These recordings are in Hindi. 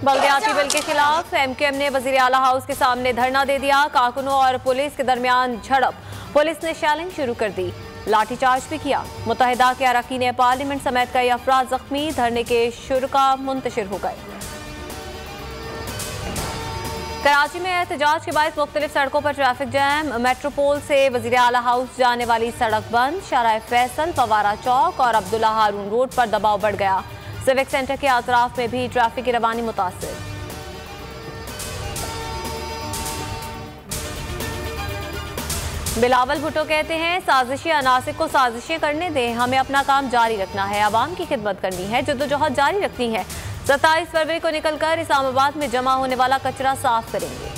बल्दियाती बिल के खिलाफ MQM ने वजीर आला हाउस के सामने धरना दे दिया। कारकुनों और पुलिस के दरमियान झड़प, पुलिस ने शैलिंग शुरू कर दी, लाठीचार्ज भी किया। मुत्तहिदा के अरकान पार्लियामेंट समेत कई अफराद जख्मी, धरने के शुरका मुंतशिर हो गए। कराची में एहतजाज के बाद मुख्तलिफ सड़कों पर ट्रैफिक जैम, मेट्रोपोल से वजीर आला हाउस जाने वाली सड़क बंद, शाहराह फैसल, फवारा चौक और अब्दुल्ला हारून रोड पर दबाव बढ़ गया। सिविक सेंटर के अतराफ में भी ट्रैफिक की रवानी मुतासिर। बिलावल भुट्टो कहते हैं, साजिशी अनासिर को साजिशें करने दें, हमें अपना काम जारी रखना है, आवाम की खिदमत करनी है, जद्दोजहद जारी रखनी है। 27 फरवरी को निकलकर इस्लामाबाद में जमा होने वाला कचरा साफ करेंगे।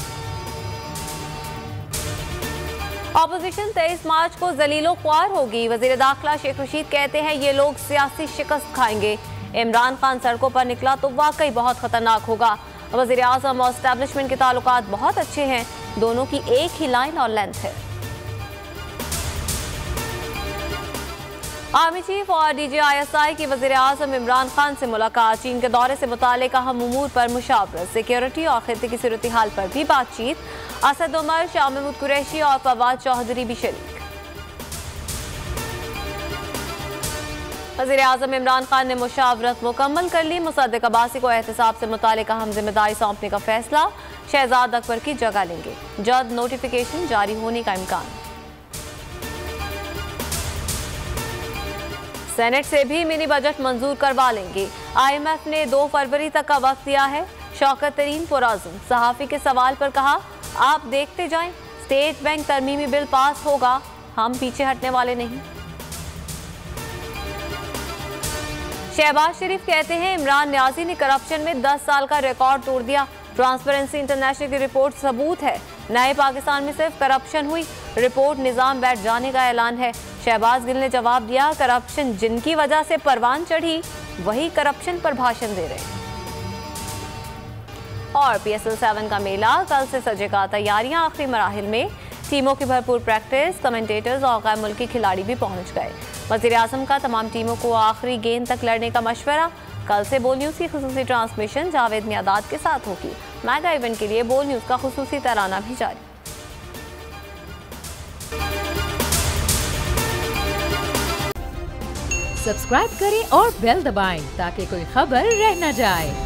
ऑपोजिशन 23 मार्च को जलीलो ख्वार होगी। वजीर दाखिला शेख रशीद कहते हैं, ये लोग सियासी शिकस्त खाएंगे। इमरान खान सड़कों पर निकला तो वाकई बहुत खतरनाक होगा। वजीर आज़म और एस्टैब्लिशमेंट के ताल्लुकात बहुत अच्छे हैं, दोनों की एक ही लाइन और लेंथ है। आर्मी चीफ और DGISI की वज़ीर आज़म इमरान खान से मुलाकात, चीन के दौरे से मुताल्लिक़ अहम उमूर पर मुशावरत, सिक्योरिटी और खित्ते की सूरत हाल पर भी बातचीत। असद उमर, शाह महमूद कुरैशी और फवाद चौधरी भी शरीक। वज़ीर आज़म इमरान खान ने मुशावरत मुकम्मल कर ली। मुसद्दिक अब्बासी को एहतसाब से मुताल्लिक़ अहम जिम्मेदारी सौंपने का फैसला, शहजाद अकबर की जगह लेंगे, जल्द नोटिफिकेशन जारी होने का इम्कान। सेनेट से भी मिनी बजट मंजूर करवा लेंगे। IMF ने 2 फरवरी तक का वक्त दिया है। शौकत तरीन पुराज़ुम सहाफ़ी के सवाल पर कहा, आप देखते जाएं, स्टेट बैंक तरमीमी बिल पास होगा, हम पीछे हटने वाले नहीं। शहबाज शरीफ कहते हैं, इमरान न्याजी ने करप्शन में 10 साल का रिकॉर्ड तोड़ दिया। ट्रांसपेरेंसी इंटरनेशनल की रिपोर्ट सबूत है, नए पाकिस्तान में सिर्फ करप्शन हुई, रिपोर्ट निजाम बैठ जाने का ऐलान है। शहबाज गिल ने जवाब दिया, करप्शन जिनकी वजह से परवान चढ़ी वही करप्शन पर भाषण दे रहे हैं। और PSL 7 का मेला कल से सजेगा, तैयारियां आखिरी मराहिल में, टीमों की भरपूर प्रैक्टिस, कमेंटेटर्स और गैर मुल्की खिलाड़ी भी पहुंच गए। वज़ीर आज़म का तमाम टीमों को आखिरी गेंद तक लड़ने का मशवरा। कल से बोल न्यूज़ की खुसूसी ट्रांसमिशन जावेद मियादाद के साथ होगी। मेगा इवेंट के लिए बोल न्यूज़ का खुसूसी तराना भी जारी। सब्सक्राइब करें और बेल दबाएं ताकि कोई खबर रह न जाए।